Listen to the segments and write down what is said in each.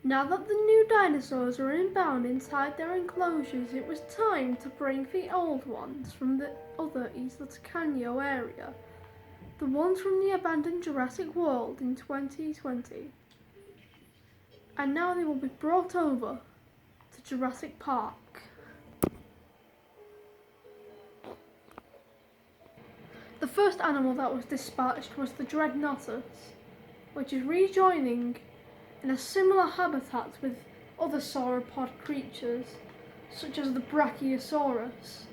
Now that the new dinosaurs were inbound inside their enclosures, it was time to bring the old ones from the other Isla Canio area, the ones from the abandoned Jurassic World in 2020. And now they will be brought over to Jurassic Park. The first animal that was dispatched was the Dreadnoughtus, which is rejoining in a similar habitat with other sauropod creatures, such as the Brachiosaurus.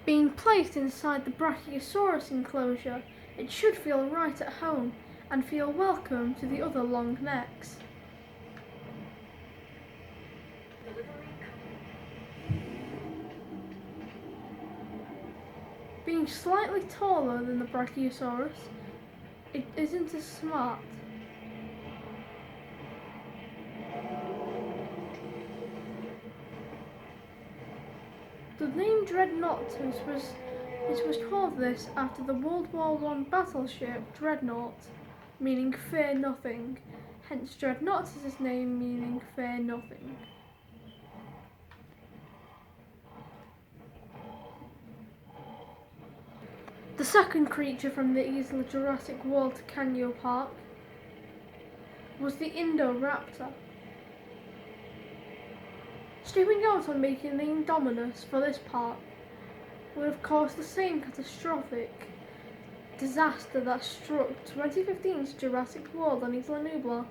Being placed inside the Brachiosaurus enclosure, it should feel right at home and feel welcome to the other long necks. Being slightly taller than the Brachiosaurus, it isn't as smart. The name Dreadnoughtus was called this after the World War I battleship Dreadnought, meaning fear nothing, hence Dreadnoughtus' name meaning fear nothing. The second creature from the Isla Jurassic World Canyon Park was the Indoraptor. Skipping out on making the Indominus for this park would have caused the same catastrophic disaster that struck 2015's Jurassic World on Isla Nublar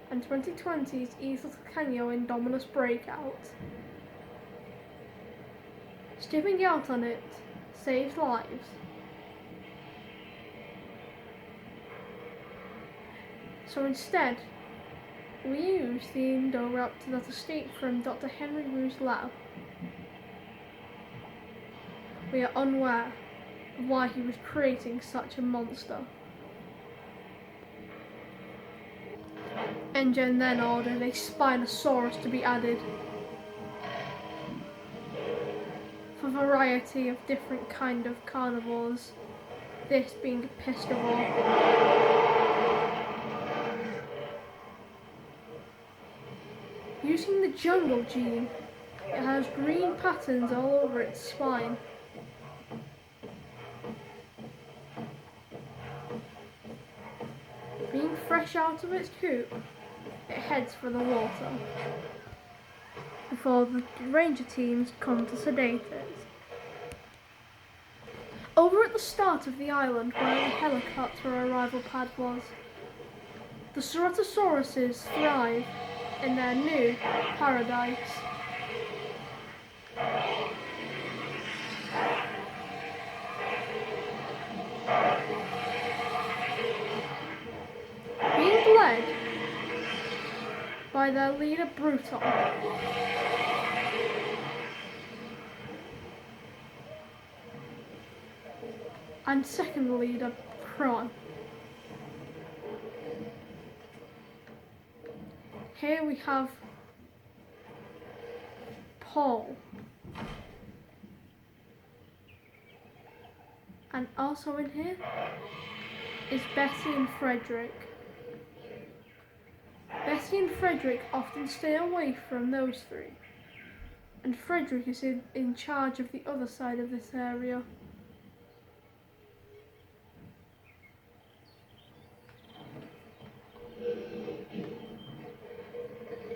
and 2020's Isla Canyon Indominus breakout. Skipping out on it saves lives. So instead, we use the Indoraptor that escaped from Dr. Henry Wu's lab. We are unaware of why he was creating such a monster. Engine then ordered a Spinosaurus to be added for a variety of different kind of carnivores, this being a piscivore. Using the jungle gene, it has green patterns all over its spine. Being fresh out of its coop, it heads for the water before the ranger teams come to sedate it. Over at the start of the island where the helicopter arrival pad was, the Ceratosauruses thrive in their new paradise. Being led by their leader Bruton, and second leader Prawn. Here we have Paul, and also in here is Bessie and Frederick. Bessie and Frederick often stay away from those three, and Frederick is in charge of the other side of this area.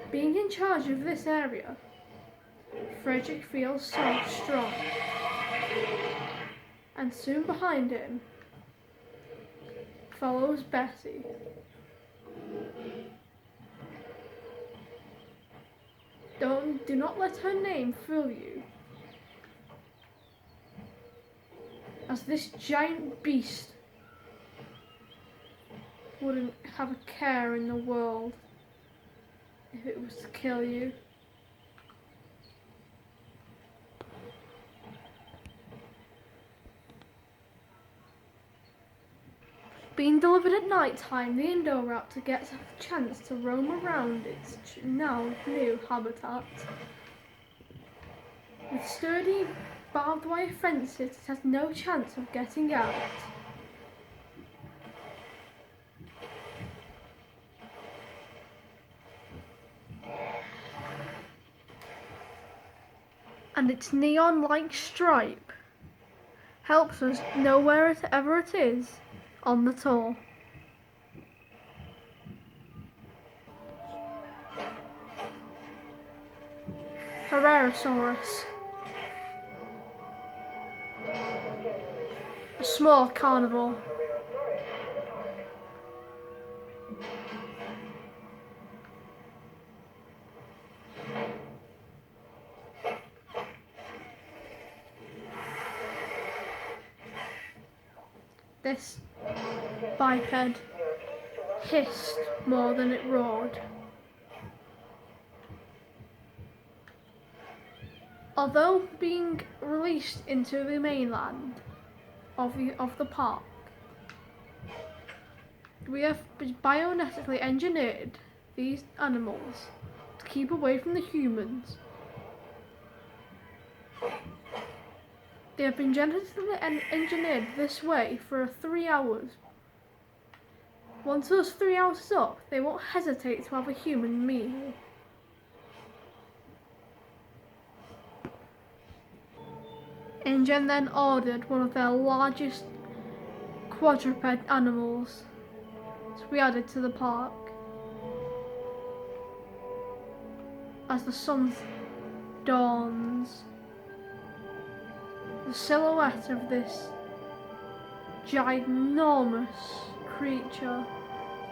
Being in charge of this area, Frederick feels so strong, and soon behind him follows Bessie. Do not let her name fool you, as this giant beast wouldn't have a care in the world if it was to kill you. Being delivered at night time, the Indoraptor gets a chance to roam around its now new habitat. With sturdy barbed wire fences, it has no chance of getting out. and its neon-like stripe helps us know wherever it is on the tour. Herrerasaurus, a small carnivore. This biped hissed more than it roared. Although being released into the mainland of the park, we have biogenetically engineered these animals to keep away from the humans. They have been genetically engineered this way for 3 hours. Once those 3 hours is up, they won't hesitate to have a human meal. InGen then ordered one of their largest quadruped animals to be added to the park. As the sun dawns, the silhouette of this ginormous creature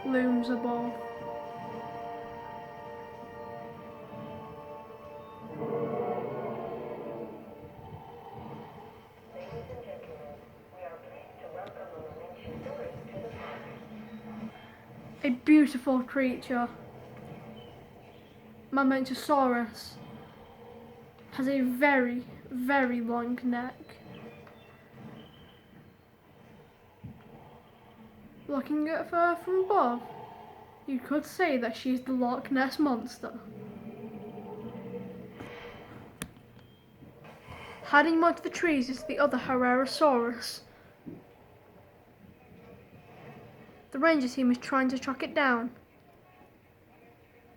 looms above. A beautiful creature. Mamentosaurus has a very, very long neck. Looking at her from above, you could say that she's the Loch Ness Monster. Hiding amongst the trees is the other Herrerasaurus. The ranger team is trying to track it down,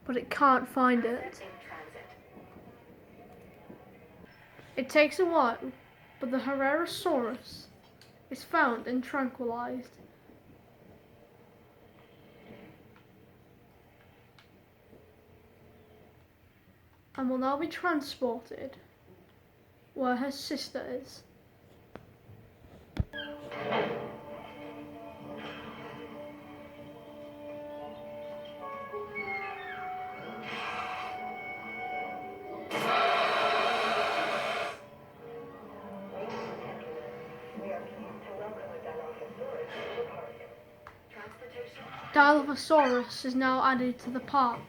but it can't find it. It takes a while, but the Herrerasaurus is found and tranquilized. And will now be transported where her sister is. Dilophosaurus is now added to the park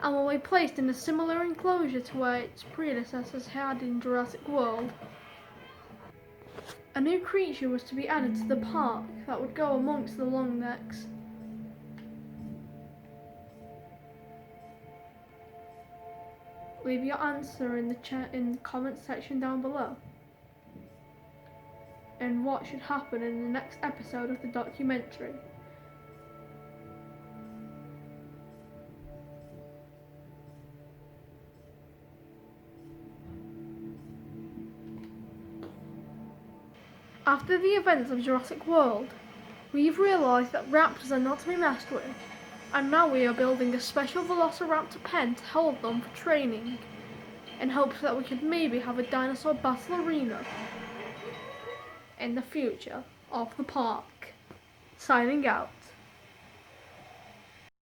and will be placed in a similar enclosure to where its predecessors had in Jurassic World. A new creature was to be added to the park that would go amongst the longnecks. Leave your answer in the comment section down below. And what should happen in the next episode of the documentary. After the events of Jurassic World, we've realised that raptors are not to be messed with, and now we are building a special velociraptor pen to hold them for training, in hopes that we could maybe have a dinosaur battle arena in the future of the park. Signing out.